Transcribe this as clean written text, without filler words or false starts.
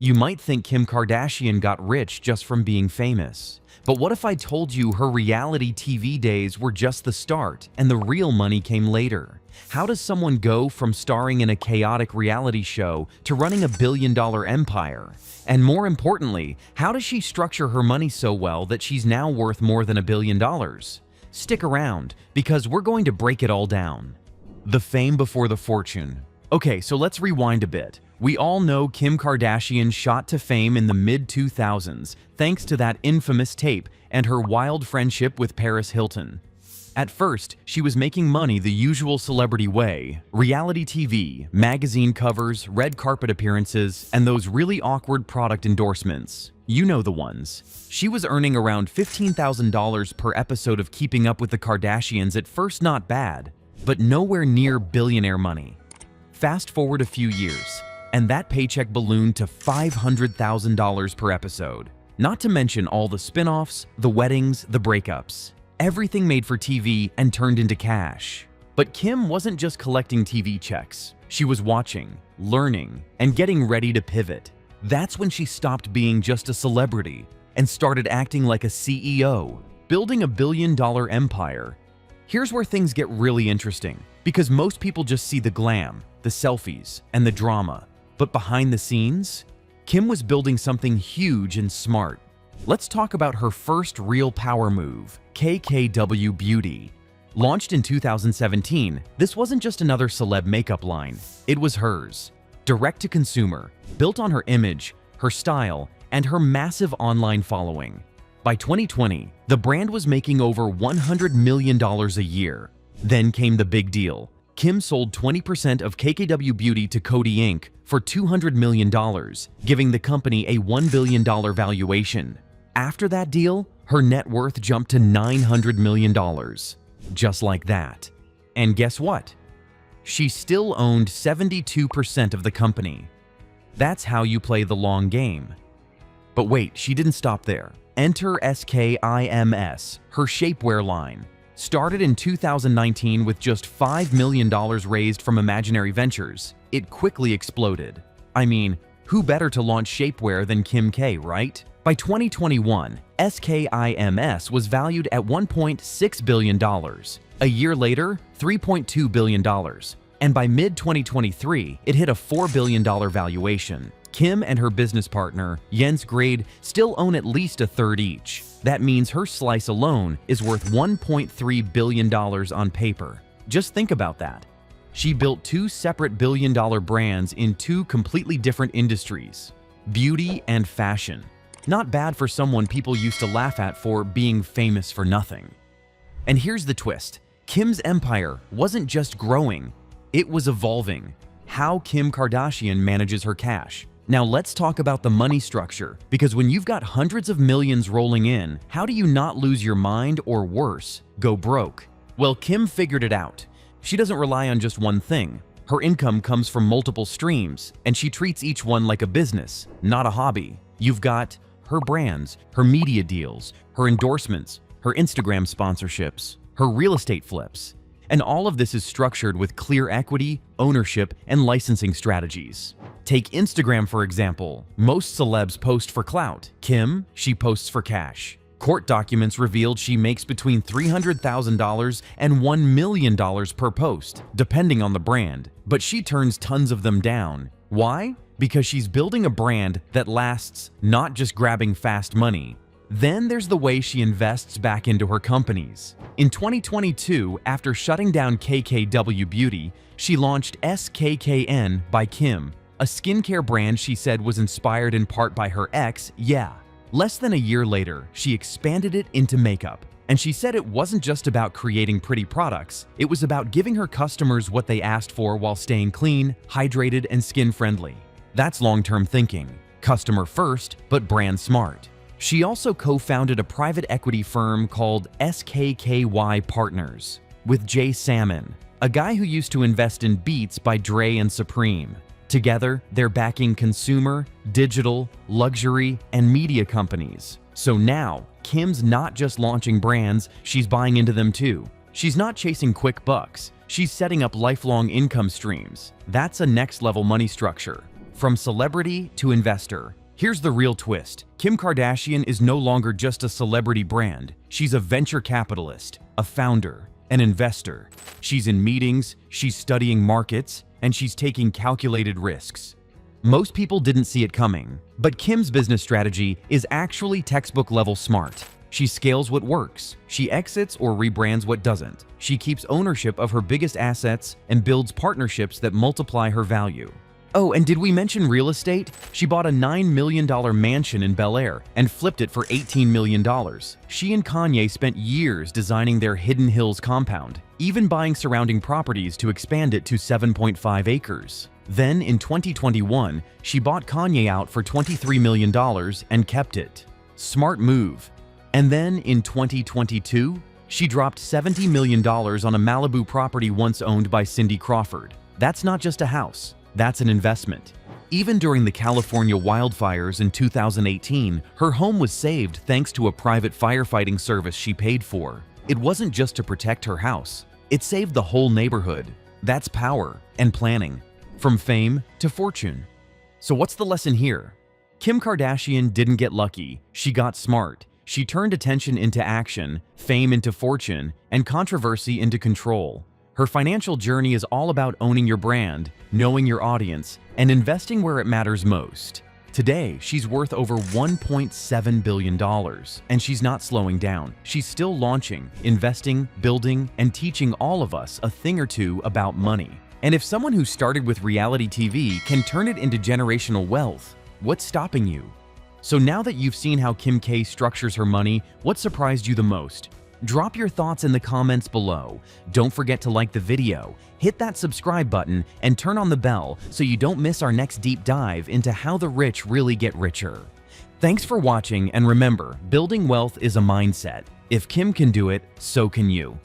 You might think Kim Kardashian got rich just from being famous. But what if I told you her reality TV days were just the start and the real money came later? How does someone go from starring in a chaotic reality show to running a billion-dollar empire? And more importantly, how does she structure her money so well that she's now worth more than $1 billion? Stick around, because we're going to break it all down. The fame before the fortune. Okay, so let's rewind a bit. We all know Kim Kardashian shot to fame in the mid-2000s thanks to that infamous tape and her wild friendship with Paris Hilton. At first, she was making money the usual celebrity way: reality TV, magazine covers, red carpet appearances, and those really awkward product endorsements. You know the ones. She was earning around $15,000 per episode of Keeping Up with the Kardashians. At first, not bad, but nowhere near billionaire money. Fast forward a few years, and that paycheck ballooned to $500,000 per episode. Not to mention all the spin-offs, the weddings, the breakups. Everything made for TV and turned into cash. But Kim wasn't just collecting TV checks. She was watching, learning, and getting ready to pivot. That's when she stopped being just a celebrity and started acting like a CEO, building a billion-dollar empire. Here's where things get really interesting, because most people just see the glam, the selfies, and the drama. But behind the scenes, Kim was building something huge and smart. Let's talk about her first real power move, KKW Beauty. Launched in 2017, this wasn't just another celeb makeup line. It was hers. Direct to consumer, built on her image, her style, and her massive online following. By 2020, the brand was making over $100 million a year. Then came the big deal. Kim sold 20% of KKW Beauty to Coty Inc. for $200 million, giving the company a $1 billion valuation. After that deal, her net worth jumped to $900 million. Just like that. And guess what? She still owned 72% of the company. That's how you play the long game. But wait, she didn't stop there. Enter Skims, her shapewear line. Started in 2019 with just $5 million raised from Imaginary Ventures, it quickly exploded. I mean, who better to launch shapewear than Kim K, right? By 2021, Skims was valued at $1.6 billion. A year later, $3.2 billion. And by mid-2023, it hit a $4 billion valuation. Kim and her business partner, Jens Grade, still own at least a third each. That means her slice alone is worth $1.3 billion on paper. Just think about that. She built two separate billion-dollar brands in two completely different industries: beauty and fashion. Not bad for someone people used to laugh at for being famous for nothing. And here's the twist. Kim's empire wasn't just growing, it was evolving. How Kim Kardashian manages her cash. Now let's talk about the money structure, because when you've got hundreds of millions rolling in, how do you not lose your mind or worse, go broke? Well, Kim figured it out. She doesn't rely on just one thing. Her income comes from multiple streams, and she treats each one like a business, not a hobby. You've got her brands, her media deals, her endorsements, her Instagram sponsorships, her real estate flips. And all of this is structured with clear equity, ownership, and licensing strategies. Take Instagram, for example. Most celebs post for clout. Kim, she posts for cash. Court documents revealed she makes between $300,000 and $1 million per post, depending on the brand. But she turns tons of them down. Why? Because she's building a brand that lasts, not just grabbing fast money. Then there's the way she invests back into her companies. In 2022, after shutting down KKW Beauty, she launched SKKN by Kim, a skincare brand she said was inspired in part by her ex, yeah. Less than a year later, she expanded it into makeup. And she said it wasn't just about creating pretty products, it was about giving her customers what they asked for while staying clean, hydrated, and skin-friendly. That's long-term thinking. Customer first, but brand smart. She also co-founded a private equity firm called SKKY Partners with Jay Salmon, a guy who used to invest in Beats by Dre and Supreme. Together, they're backing consumer, digital, luxury, and media companies. So now, Kim's not just launching brands, she's buying into them too. She's not chasing quick bucks, she's setting up lifelong income streams. That's a next-level money structure. From celebrity to investor. Here's the real twist. Kim Kardashian is no longer just a celebrity brand. She's a venture capitalist, a founder, an investor. She's in meetings, she's studying markets, and she's taking calculated risks. Most people didn't see it coming, but Kim's business strategy is actually textbook-level smart. She scales what works, she exits or rebrands what doesn't. She keeps ownership of her biggest assets and builds partnerships that multiply her value. Oh, and did we mention real estate? She bought a $9 million mansion in Bel Air and flipped it for $18 million. She and Kanye spent years designing their Hidden Hills compound, even buying surrounding properties to expand it to 7.5 acres. Then, in 2021, she bought Kanye out for $23 million and kept it. Smart move. And then, in 2022, she dropped $70 million on a Malibu property once owned by Cindy Crawford. That's not just a house. That's an investment. Even during the California wildfires in 2018, her home was saved thanks to a private firefighting service she paid for. It wasn't just to protect her house. It saved the whole neighborhood. That's power and planning. From fame to fortune. So what's the lesson here? Kim Kardashian didn't get lucky. She got smart. She turned attention into action, fame into fortune, and controversy into control. Her financial journey is all about owning your brand, knowing your audience, and investing where it matters most. Today, she's worth over $1.7 billion, and she's not slowing down. She's still launching, investing, building, and teaching all of us a thing or two about money. And if someone who started with reality TV can turn it into generational wealth, what's stopping you? So now that you've seen how Kim K structures her money, what surprised you the most? Drop your thoughts in the comments below. Don't forget to like the video, hit that subscribe button, and turn on the bell so you don't miss our next deep dive into how the rich really get richer. Thanks for watching, and remember, building wealth is a mindset. If Kim can do it, so can you.